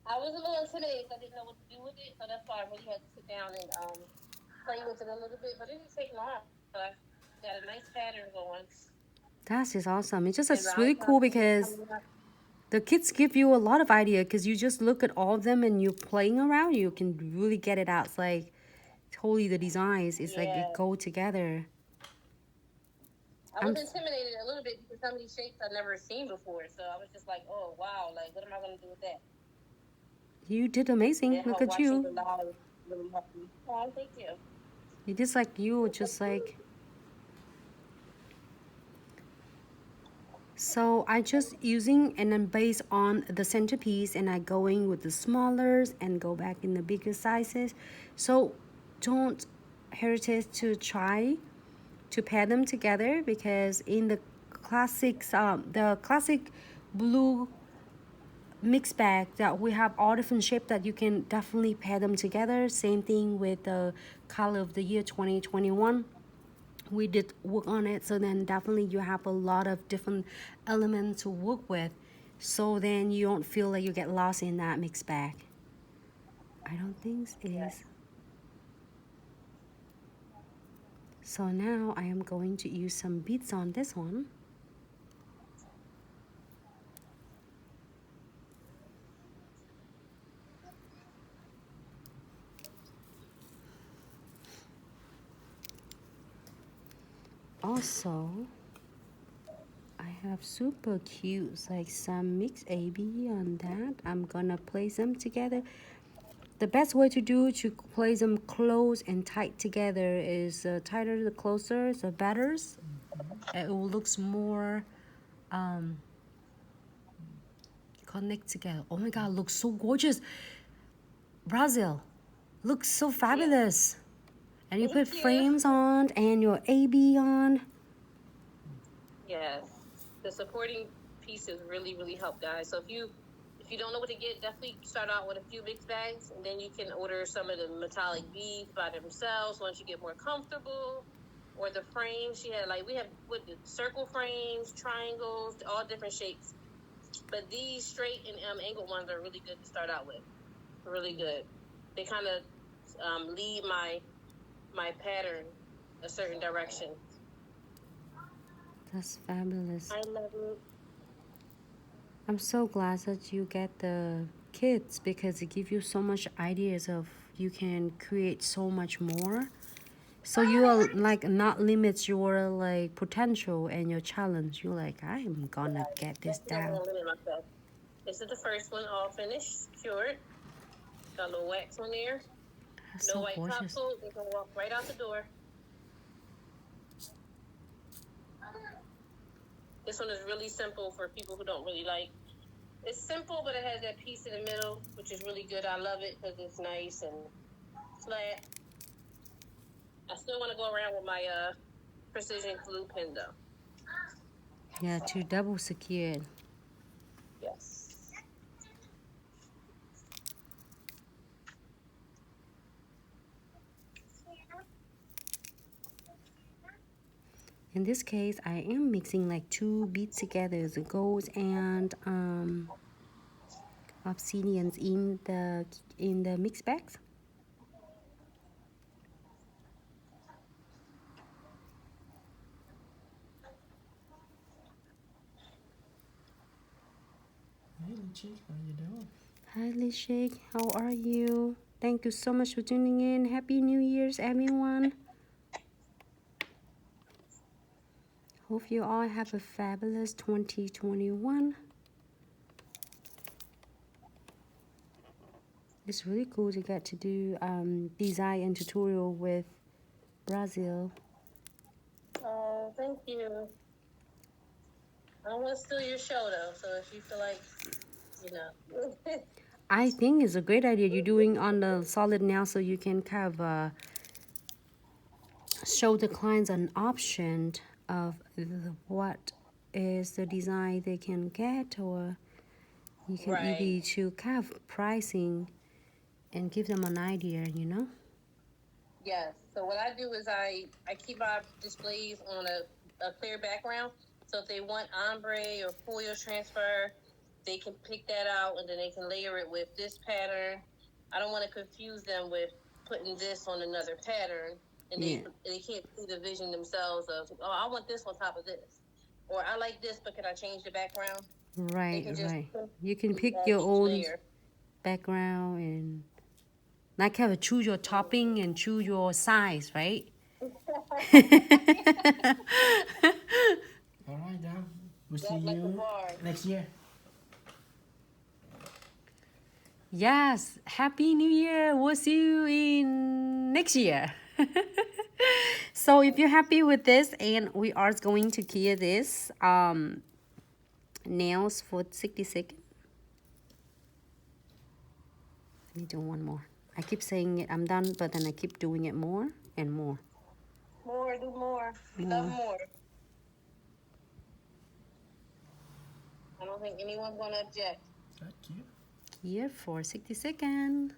I was a little intimidated. I didn't know what to do with it, so that's why I really had to sit down and play with it a little bit. But it didn't take long. So I got a nice pattern going. That's just awesome. It's just And it's really round cool costumes because coming up. the kids give you a lot of idea because you just look at all of them and you're playing around. You can really get it out. It's like totally the designs. It's like it Yeah. go together. I I'm. was intimidated a little bit because some of these shapes I've never seen before. So I was just like, oh, wow. Like, what am I going to do with that? You did And amazing. then Look her at watching you. the live really helped me. Oh, thank you. You just like you, just like. So I just using and then based on the centerpiece and I going with the smallers and go back in the bigger sizes. So don't hesitate to try to pair them together because in the classic blue mixed bag that we have all different shapes that you can definitely pair them together. Same thing with the color of the year 2021. We did work on it, so then definitely you have a lot of different elements to work with, so then you don't feel like you get lost in that mixed bag. I don't think it Yes. is. So now I am going to use some beads on this one. Also, I have super cute like some mixed AB on that. I'm gonna place them together. The best way to do to place them close and tight together is tighter the closer, the better. It looks more um, connect together. Oh my god, looks so gorgeous. Brazil looks so Yes. fabulous. And you Thank put you. frames on and your AB on. Yes. The supporting pieces really, really help, guys. So if you don't know what to get, definitely start out with a few mixed bags, and then you can order some of the metallic beads by themselves once you get more comfortable. Or the frames. She had we have with the circle frames, triangles, all different shapes. But these straight and angled ones are really good to start out with. Really good. They kind of lead my pattern a certain direction. That's fabulous. I love it. I'm so glad that you get the kits because it gives you so much ideas of you can create so much more. So you are like not limits your like potential and your challenge. You're like, I'm gonna get this Definitely not down. gonna limit myself. This is the first one, all finished, cured. Got a little wax on there. That's No so white top gorgeous. coat. They can walk right out the door. This one is really simple for people who don't really like. It's simple, but it has that piece in the middle, which is really good. I love it because it's nice and flat. I still want to go around with my precision glue pen though. Yeah, to double secure it. Yes. In this case, I am mixing like two beads together, the gold and obsidians in the mix bags. Hey, Chick, how you doing? Hi, Lishik. How are you? Thank you so much for tuning in. Happy New Year's, everyone. Hope you all have a fabulous 2021. It's really cool to get to do design and tutorial with Brazil. Oh, thank you. I don't want to steal your show though, so if you feel like, you know. I think it's a great idea you're doing on the solid now so you can kind of show the clients an option of what is the design they can get, or you can Right. either to kind of pricing and give them an idea. Yes. So what I do is I keep our displays on a clear background. So if they want ombre or foil transfer, they can pick that out and then they can layer it with this pattern. I don't want to confuse them with putting this on another pattern, and they can't see the vision themselves of, oh, I want this on top of this, or I like this, but can I change the background? Right, Just right. You can pick your own background and like have to choose your topping and choose your size, right? All right, Dad. We'll see you next year. Yes, Happy New Year. We'll see you in next year. So if you're happy with this, and we are going to clear this nails for 60 seconds. Let me do one more. I keep saying it, I'm done, but then I keep doing it more and more. More, do more. We love more. I don't think anyone's gonna object. Thank you. Here for 60 seconds.